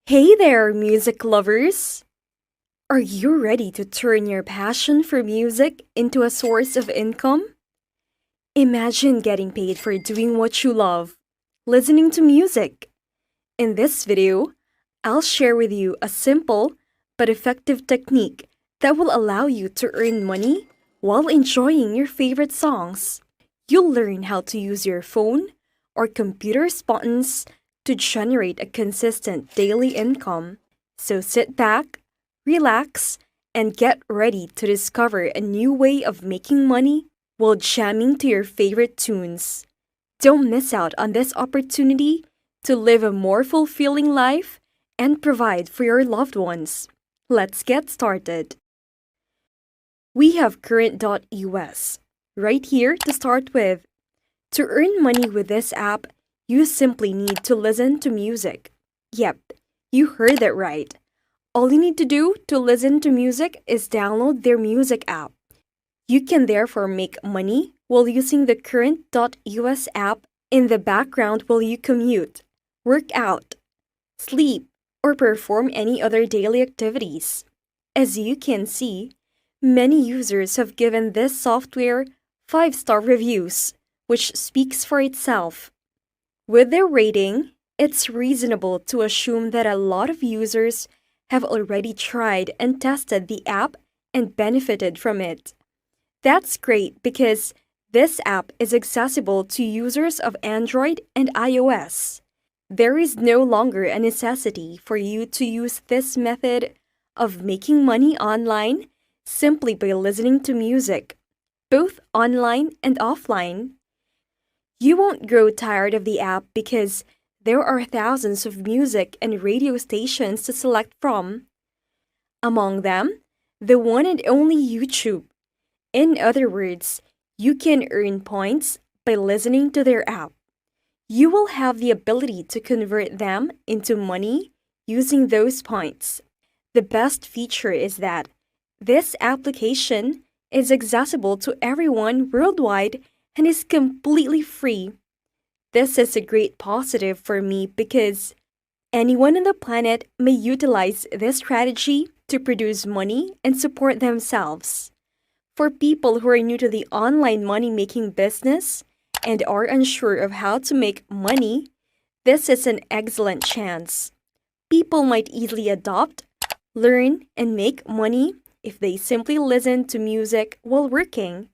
Hey there, music lovers! Are you ready to turn your passion for music into a source of income? Imagine getting paid for doing what you love, listening to music. In this video, I'll share with you a simple but effective technique that will allow you to earn money while enjoying your favorite songs. You'll learn how to use your phone or computer's buttons to generate a consistent daily income. So sit back, relax, and get ready to discover a new way of making money while jamming to your favorite tunes. Don't miss out on this opportunity to live a more fulfilling life and provide for your loved ones. Let's get started. We have current.us right here to start with. To earn money with this app, you simply need to listen to music. Yep, you heard that right. All you need to do to listen to music is download their music app. You can therefore make money while using the current.us app in the background while you commute, work out, sleep, or perform any other daily activities. As you can see, many users have given this software 5-star reviews, which speaks for itself. With their rating, it's reasonable to assume that a lot of users have already tried and tested the app and benefited from it. That's great because this app is accessible to users of Android and iOS. There is no longer a necessity for you to use this method of making money online simply by listening to music, both online and offline. You won't grow tired of the app because there are thousands of music and radio stations to select from. Among them, the one and only YouTube. In other words, you can earn points by listening to their app. You will have the ability to convert them into money using those points. The best feature is that this application is accessible to everyone worldwide and is completely free. This is a great positive for me because anyone on the planet may utilize this strategy to produce money and support themselves. For people who are new to the online money-making business and are unsure of how to make money, this is an excellent chance. People might easily adopt, learn, and make money if they simply listen to music while working.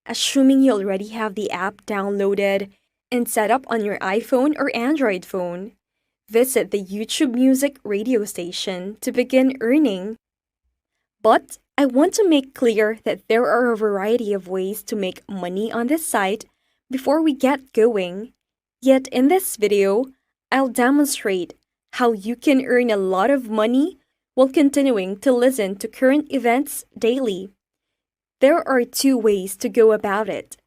Assuming you already have the app downloaded and set up on your iPhone or Android phone, visit the YouTube Music radio station to begin earning. But I want to make clear that there are a variety of ways to make money on this site before we get going. Yet in this video, I'll demonstrate how you can earn a lot of money while continuing to listen to current events daily. There are 2 ways to go about it.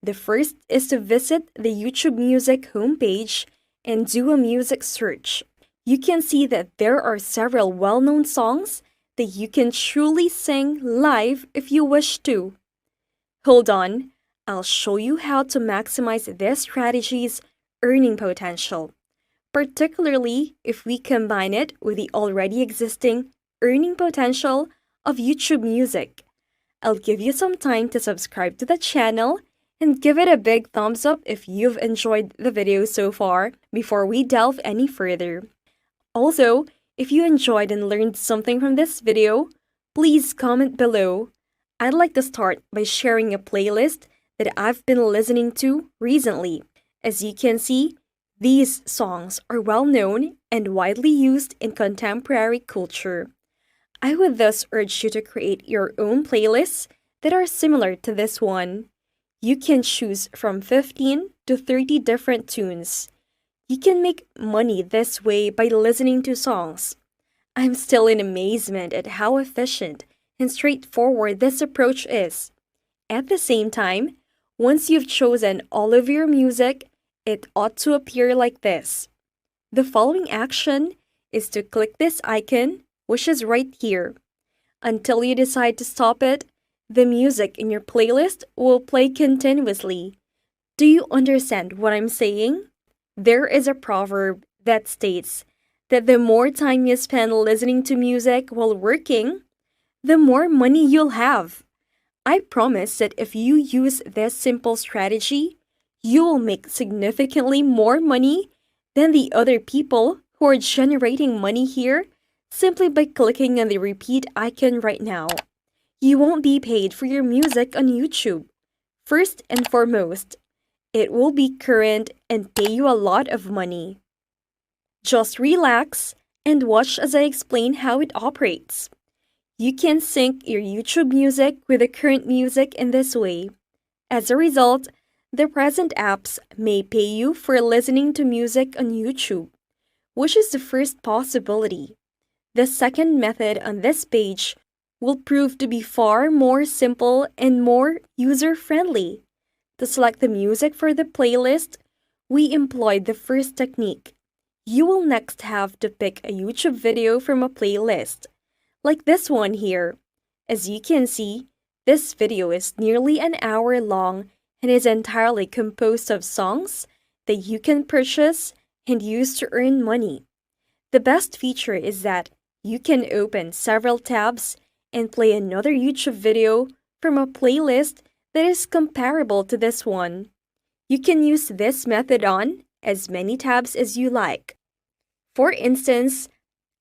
The first is to visit the YouTube Music homepage and do a music search. You can see that there are several well-known songs that you can truly sing live if you wish to. Hold on, I'll show you how to maximize this strategy's earning potential, particularly if we combine it with the already existing earning potential of YouTube Music. I'll give you some time to subscribe to the channel and give it a big thumbs up if you've enjoyed the video so far before we delve any further. Also, if you enjoyed and learned something from this video, please comment below. I'd like to start by sharing a playlist that I've been listening to recently. As you can see, these songs are well known and widely used in contemporary culture. I would thus urge you to create your own playlists that are similar to this one. You can choose from 15 to 30 different tunes. You can make money this way by listening to songs. I'm still in amazement at how efficient and straightforward this approach is. At the same time, once you've chosen all of your music, it ought to appear like this. The following action is to click this icon, which is right here. Until you decide to stop it, the music in your playlist will play continuously. Do you understand what I'm saying? There is a proverb that states that the more time you spend listening to music while working, the more money you'll have. I promise that if you use this simple strategy, you will make significantly more money than the other people who are generating money here simply by clicking on the repeat icon right now. You won't be paid for your music on YouTube. First and foremost, it will be current and pay you a lot of money. Just relax and watch as I explain how it operates. You can sync your YouTube music with the current music in this way. As a result, the present apps may pay you for listening to music on YouTube, which is the first possibility. The second method on this page will prove to be far more simple and more user-friendly. To select the music for the playlist, we employed the first technique. You will next have to pick a YouTube video from a playlist, like this one here. As you can see, this video is nearly an hour long and is entirely composed of songs that you can purchase and use to earn money. The best feature is that you can open several tabs and play another YouTube video from a playlist that is comparable to this one. You can use this method on as many tabs as you like. For instance,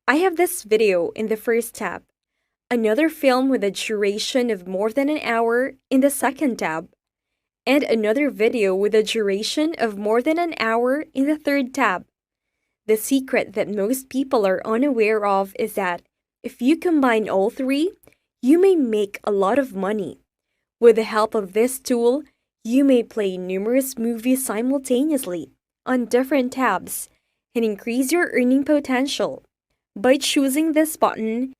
I have this video in the first tab, another film with a duration of more than an hour in the second tab, and another video with a duration of more than an hour in the third tab. The secret that most people are unaware of is that if you combine all three, you may make a lot of money. With the help of this tool, you may play numerous movies simultaneously on different tabs and increase your earning potential. By choosing this button,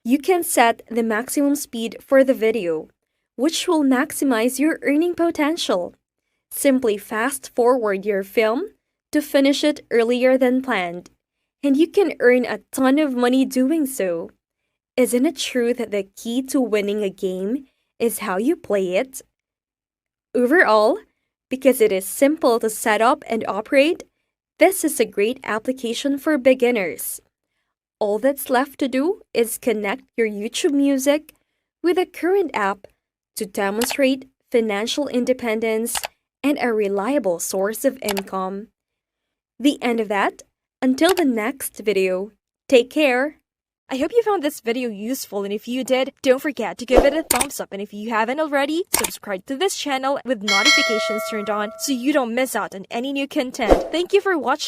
you can set the maximum speed for the video, which will maximize your earning potential. Simply fast forward your film to finish it earlier than planned, and you can earn a ton of money doing so. Isn't it true that the key to winning a game is how you play it? Overall, because it is simple to set up and operate, this is a great application for beginners. All that's left to do is connect your YouTube music with a current app to demonstrate financial independence and a reliable source of income. The end of that. Until the next video, take care. I hope you found this video useful, and if you did, don't forget to give it a thumbs up, and if you haven't already, subscribe to this channel with notifications turned on so you don't miss out on any new content. Thank you for watching.